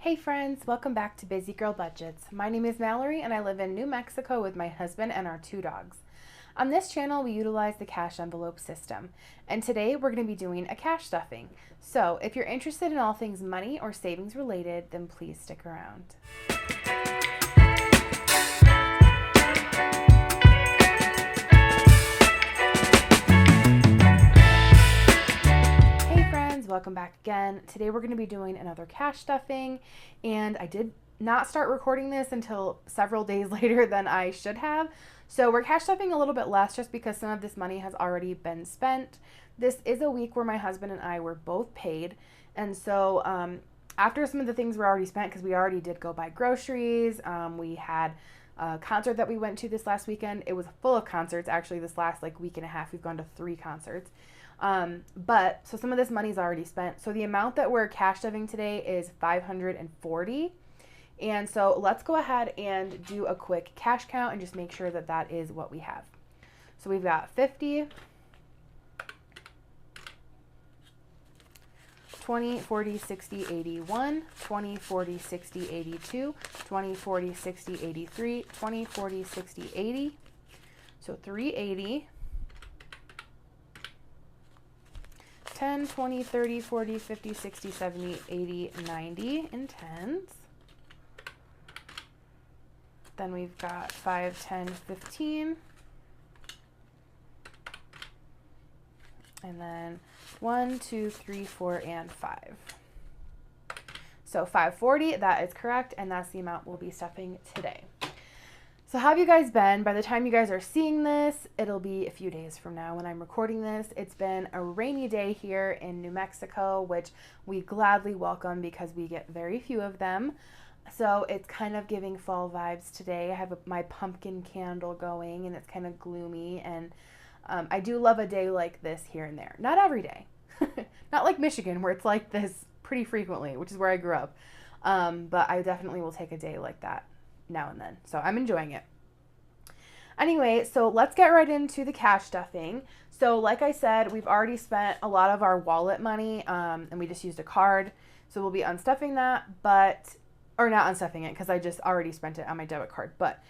Hey friends, welcome back to Busy Girl Budgets. My name is Mallory and I live in New Mexico with my husband and our 2 dogs. On this channel, we utilize the cash envelope system, and today we're going to be doing a cash stuffing. So if you're interested in all things money or savings related, then please stick around. Welcome back again. Today we're going to be doing another cash stuffing, and I did not start recording this until several days later than I should have. So we're cash stuffing a little bit less just because some of this money has already been spent. This is a week where my husband and I were both paid, and so after some of the things were already spent, because we already did go buy groceries, we had a concert that we went to this last weekend. It was full of concerts. Actually, this last week and a half, we've gone to 3 concerts. But so some of this money's already spent. So the amount that we're cash stuffing today is $540. And so let's go ahead and do a quick cash count and just make sure that that is what we have. So we've got 50, 20, 40, 60, 81, 20, 40, 60, 82, 20, 40, 60, 83, 20, 40, 60, 80. So 380. 10, 20, 30, 40, 50, 60, 70, 80, 90 in tens. Then we've got 5, 10, 15. And then 1, 2, 3, 4, and 5. So 540, that is correct, and that's the amount we'll be stuffing today. So how have you guys been? By the time you guys are seeing this, it'll be a few days from now when I'm recording this. It's been a rainy day here in New Mexico, which we gladly welcome because we get very few of them. So it's kind of giving fall vibes today. I have my pumpkin candle going and it's kind of gloomy, and I do love a day like this here and there. Not every day. Not like Michigan where it's like this pretty frequently, which is where I grew up. But I definitely will take a day like that now and then. So I'm enjoying it. Anyway, so let's get right into the cash stuffing. So like I said, we've already spent a lot of our wallet money, and we just used a card. So we'll be unstuffing that, or not unstuffing it because I just already spent it on my debit card. But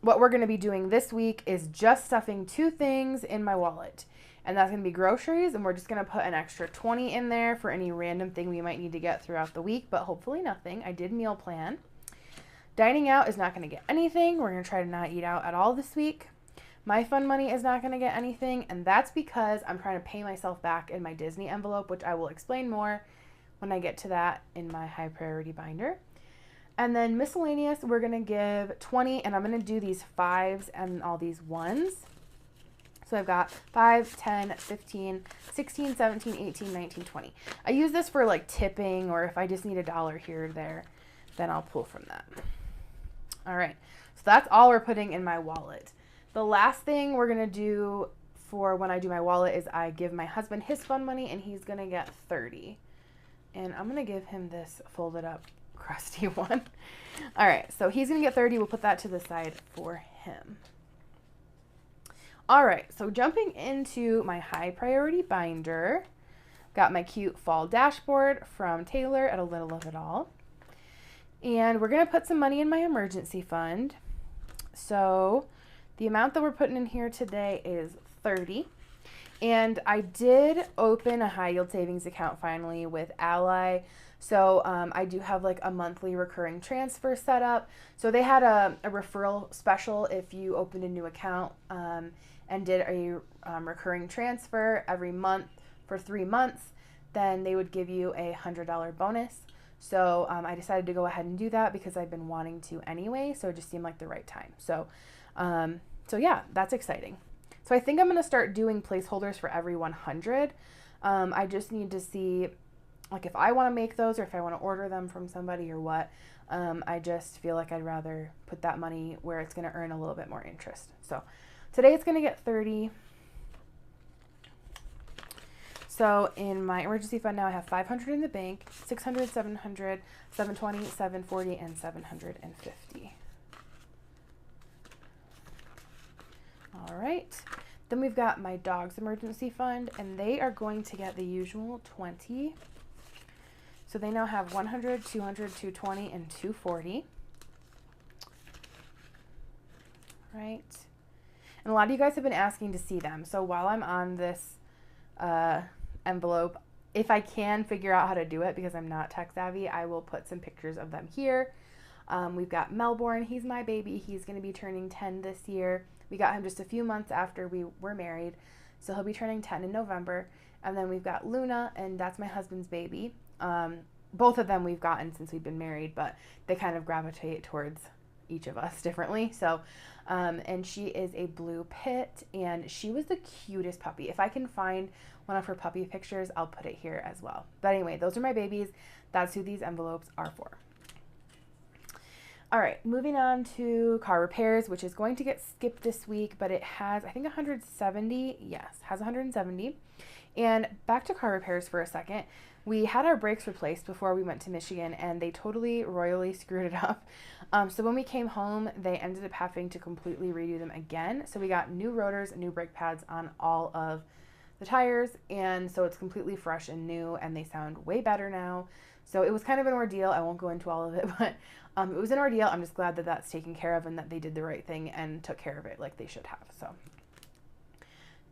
what we're going to be doing this week is just stuffing 2 things in my wallet. And that's going to be groceries, and we're just going to put an extra 20 in there for any random thing we might need to get throughout the week, but hopefully nothing. I did meal plan. Dining out is not going to get anything. We're going to try to not eat out at all this week. My fun money is not going to get anything, and that's because I'm trying to pay myself back in my Disney envelope, which I will explain more when I get to that in my high priority binder. And then miscellaneous, we're going to give 20, and I'm going to do these 5s and all these 1s. So I've got 5, 10, 15, 16, 17, 18, 19, 20. I use this for like tipping, or if I just need $1 here or there, then I'll pull from that. All right, so that's all we're putting in my wallet. The last thing we're going to do for when I do my wallet is I give my husband his fun money, and he's going to get 30. And I'm going to give him this folded up crusty one. All right, so he's going to get 30. We'll put that to the side for him. All right, so jumping into my high priority binder, got my cute fall dashboard from Taylor at A Little of It All. And we're going to put some money in my emergency fund. So the amount that we're putting in here today is 30. And I did open a high yield savings account finally with Ally. So I do have like a monthly recurring transfer set up. So they had a referral special if you opened a new account and did a recurring transfer every month for 3 months, then they would give you a $100 bonus. So I decided to go ahead and do that because I've been wanting to anyway, so it just seemed like the right time. So yeah, that's exciting. So I think I'm going to start doing placeholders for every 100. I just need to see like if I want to make those or if I want to order them from somebody or what. I just feel like I'd rather put that money where it's going to earn a little bit more interest. So today it's going to get 30. So in my emergency fund now I have 500 in the bank, 600, 700, 720, 740, and 750. All right. Then we've got my dog's emergency fund, and they are going to get the usual 20. So they now have 100, 200, 220, and 240. Right. And a lot of you guys have been asking to see them. So while I'm on this envelope, if I can figure out how to do it, because I'm not tech savvy, I will put some pictures of them here. We've got Melbourne. He's my baby. He's going to be turning 10 this year. We got him just a few months after we were married. So he'll be turning 10 in November. And then we've got Luna, and that's my husband's baby. Both of them we've gotten since we've been married, but they kind of gravitate towards each of us differently. So, and she is a blue pit, and she was the cutest puppy. If I can find one of her puppy pictures, I'll put it here as well. But anyway, those are my babies. That's who these envelopes are for. All right, moving on to car repairs, which is going to get skipped this week, but it has, I think, 170. Yes, has 170. And back to car repairs for a second. We had our brakes replaced before we went to Michigan, and they totally royally screwed it up. So when we came home, they ended up having to completely redo them again. So we got new rotors and new brake pads on all of the tires, and so it's completely fresh and new, and they sound way better now. So it was kind of an ordeal. I won't go into all of it, but it was an ordeal. I'm just glad that that's taken care of and that they did the right thing and took care of it like they should have. So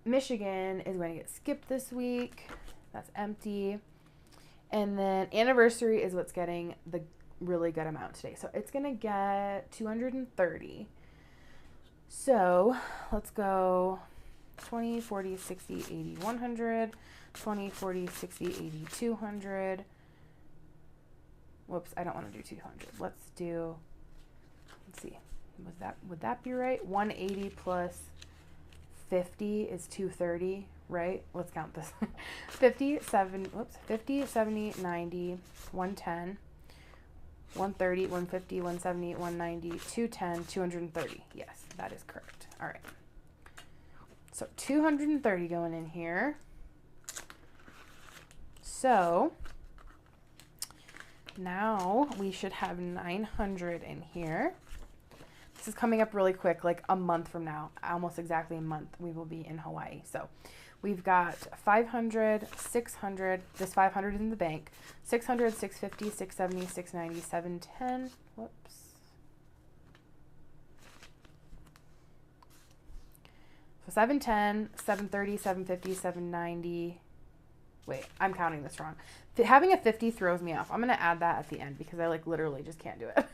Michigan is going to get skipped this week. That's empty. And then anniversary is what's getting the really good amount today. So it's going to get 230. So let's go 20, 40, 60, 80, 100, 20, 40, 60, 80, 200. Whoops, I don't want to do 200. Let's see. Would that be right? 180 plus 50 is 230, right? Let's count this. 50, 70, 90, 110, 130, 150, 170, 190, 210, 230. Yes, that is correct. All right. So 230 going in here. So now we should have 900 in here. This is coming up really quick, like a month from now, almost exactly a month, we will be in Hawaii. So we've got 500, 600, this 500 is in the bank, 600, 650, 670, 690, 710, whoops. So 710, 730, 750, 790, wait, I'm counting this wrong. Having a 50 throws me off. I'm going to add that at the end because I like literally just can't do it.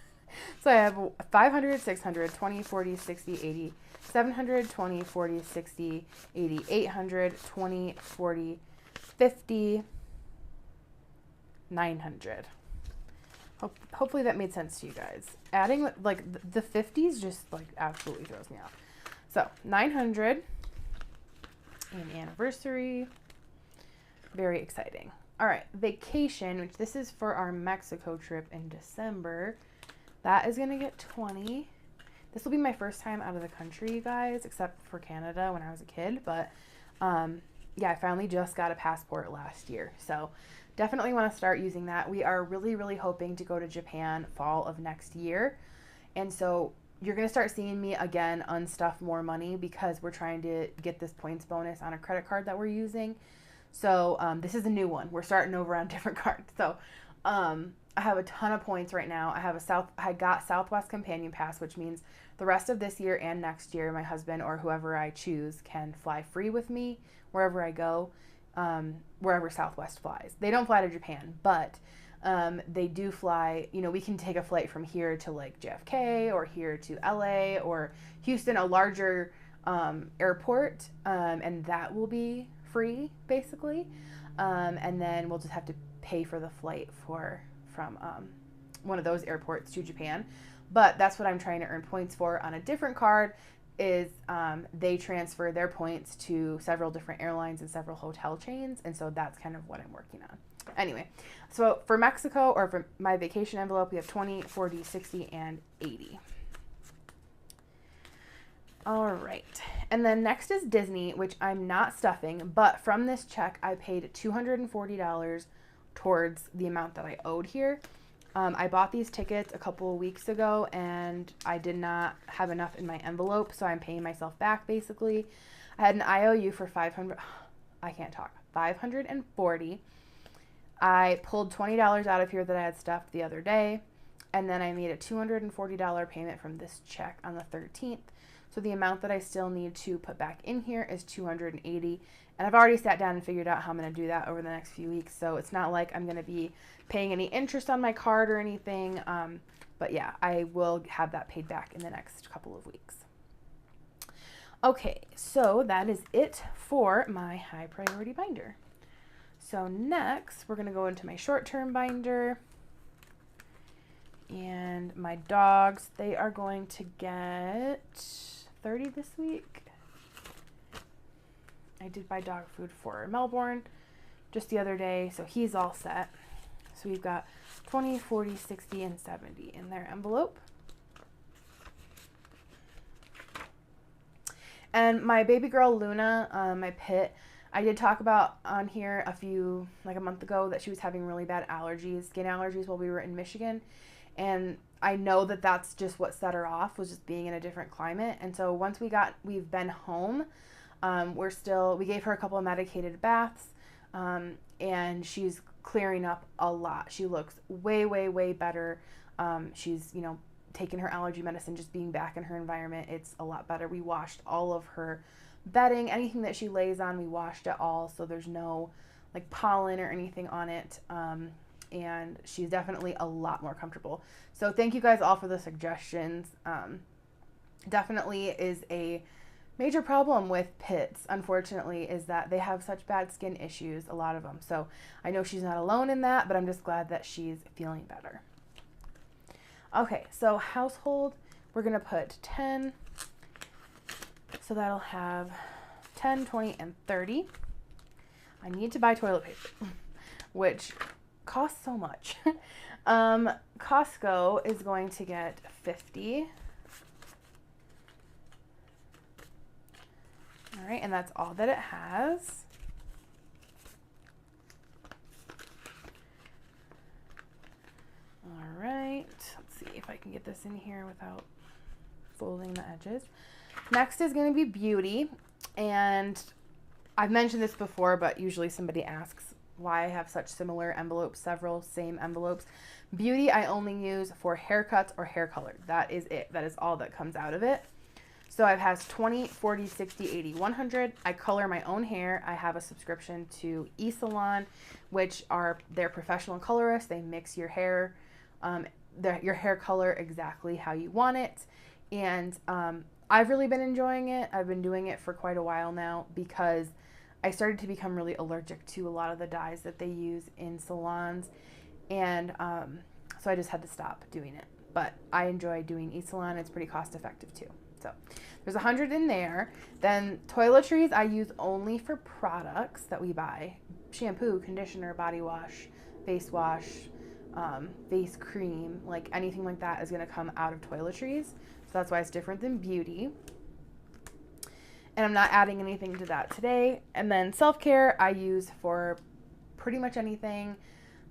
So I have 500, 600, 20, 40, 60, 80, 700, 20, 40, 60, 80, 800, 20, 40, 50, 900. Hopefully that made sense to you guys. Adding like the 50s just like absolutely throws me off. So 900 in anniversary. Very exciting. All right, vacation, which this is for our Mexico trip in December. That is going to get 20. This will be my first time out of the country, you guys, except for Canada when I was a kid. But yeah, I finally just got a passport last year. So definitely want to start using that. We are really, really hoping to go to Japan fall of next year. And so you're going to start seeing me again unstuff more money because we're trying to get this points bonus on a credit card that we're using. So this is a new one. We're starting over on different cards. So I have a ton of points right now. I got Southwest Companion Pass, which means the rest of this year and next year, my husband or whoever I choose can fly free with me wherever I go, wherever Southwest flies. They don't fly to Japan, but they do fly. You know, we can take a flight from here to like JFK or here to LA or Houston, a larger airport, and that will be free basically. And then we'll just have to pay for the flight from one of those airports to Japan. But that's what I'm trying to earn points for on a different card is they transfer their points to several different airlines and several hotel chains. And so that's kind of what I'm working on. Anyway, so for Mexico or for my vacation envelope, we have 20, 40, 60, and 80. All right. And then next is Disney, which I'm not stuffing, but from this check, I paid $240 towards the amount that I owed here. I bought these tickets a couple of weeks ago and I did not have enough in my envelope, so I'm paying myself back basically. I had an IOU for 540. I pulled $20 out of here that I had stuffed the other day, and then I made a $240 payment from this check on the 13th. So the amount that I still need to put back in here is $280. And I've already sat down and figured out how I'm going to do that over the next few weeks. So it's not like I'm going to be paying any interest on my card or anything. But yeah, I will have that paid back in the next couple of weeks. Okay, so that is it for my high priority binder. So next, we're going to go into my short-term binder. And my dogs, they are going to get 30 this week. I did buy dog food for Melbourne just the other day, so he's all set. So we've got 20, 40, 60, and 70 in their envelope. And my baby girl Luna, my pit, I did talk about on here a month ago that she was having really bad allergies, skin allergies while we were in Michigan. And I know that that's just what set her off, was just being in a different climate. And so once we've been home, we gave her a couple of medicated baths, and she's clearing up a lot. She looks way, way, way better. She's, taking her allergy medicine, just being back in her environment. It's a lot better. We washed all of her bedding, anything that she lays on, we washed it all. So there's no like pollen or anything on it. And she's definitely a lot more comfortable. So thank you guys all for the suggestions. Definitely is a major problem with pits, unfortunately, is that they have such bad skin issues, a lot of them. So I know she's not alone in that, but I'm just glad that she's feeling better. Okay, so household, we're going to put 10. So that'll have 10, 20, and 30. I need to buy toilet paper, which costs so much. Costco is going to get 50. All right, and that's all that it has. All right, let's see if I can get this in here without folding the edges. Next is going to be beauty, and I've mentioned this before, but usually somebody asks why I have such similar envelopes, several same envelopes. Beauty I only use for haircuts or hair color. That is it. That is all that comes out of it. So it has 20, 40, 60, 80, 100. I color my own hair. I have a subscription to eSalon, which are their professional colorists. They mix your hair, your hair color exactly how you want it. And I've really been enjoying it. I've been doing it for quite a while now because I started to become really allergic to a lot of the dyes that they use in salons. And so I just had to stop doing it. But I enjoy doing eSalon. It's pretty cost effective too. So there's 100 in there. Then toiletries I use only for products that we buy. Shampoo, conditioner, body wash, face cream, like anything like that is going to come out of toiletries. So that's why it's different than beauty. And I'm not adding anything to that today. And then self-care I use for pretty much anything.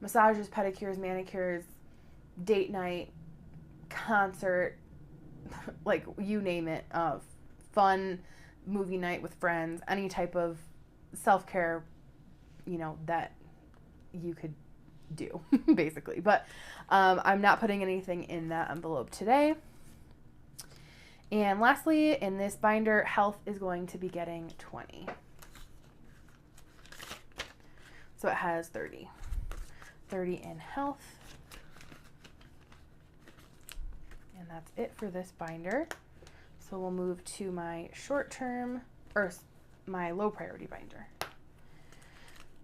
Massages, pedicures, manicures, date night, concert, like you name it, fun movie night with friends, any type of self-care, that you could do basically. But I'm not putting anything in that envelope today. And lastly, in this binder, health is going to be getting 20. So it has 30 in health. And that's it for this binder. So we'll move to my short-term, or my low priority binder.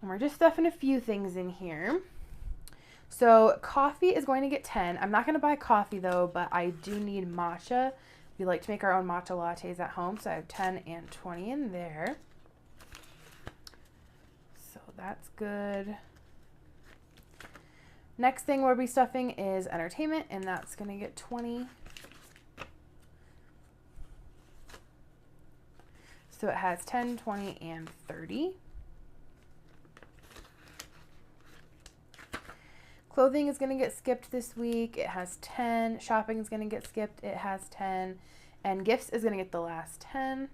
And we're just stuffing a few things in here. So coffee is going to get 10. I'm not going to buy coffee though, but I do need matcha. We like to make our own matcha lattes at home. So I have 10 and 20 in there. So that's good. Next thing we'll be stuffing is entertainment, and that's going to get 20. So it has 10, 20, and 30. Clothing is going to get skipped this week. It has 10. Shopping is going to get skipped. It has 10. And gifts is going to get the last 10.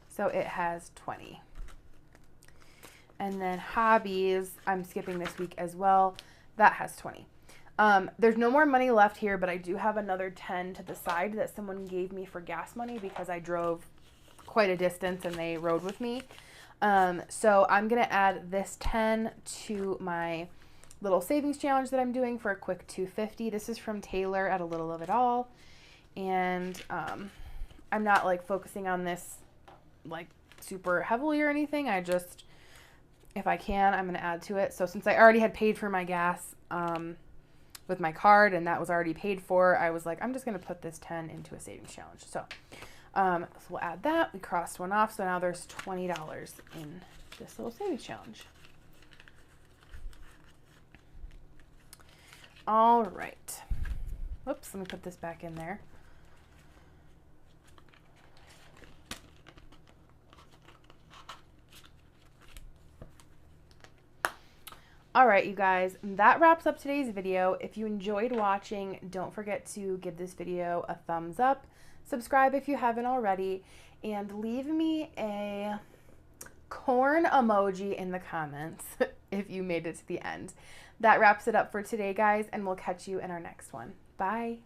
So it has 20. And then hobbies, I'm skipping this week as well. That has 20. There's no more money left here, but I do have another 10 to the side that someone gave me for gas money because I drove quite a distance and they rode with me. So I'm going to add this 10 to my little savings challenge that I'm doing for a quick $250. This is from Taylor at A Little of It All. And I'm not like focusing on this like super heavily or anything. I just, if I can, I'm going to add to it. So since I already had paid for my gas with my card and that was already paid for, I was like, I'm just going to put this 10 into a savings challenge. So we'll add that. We crossed one off. So now there's $20 in this little savings challenge. All right. Whoops, let me put this back in there. All right, you guys, that wraps up today's video. If you enjoyed watching, don't forget to give this video a thumbs up, subscribe if you haven't already, and leave me a corn emoji in the comments if you made it to the end. That wraps it up for today, guys, and we'll catch you in our next one. Bye.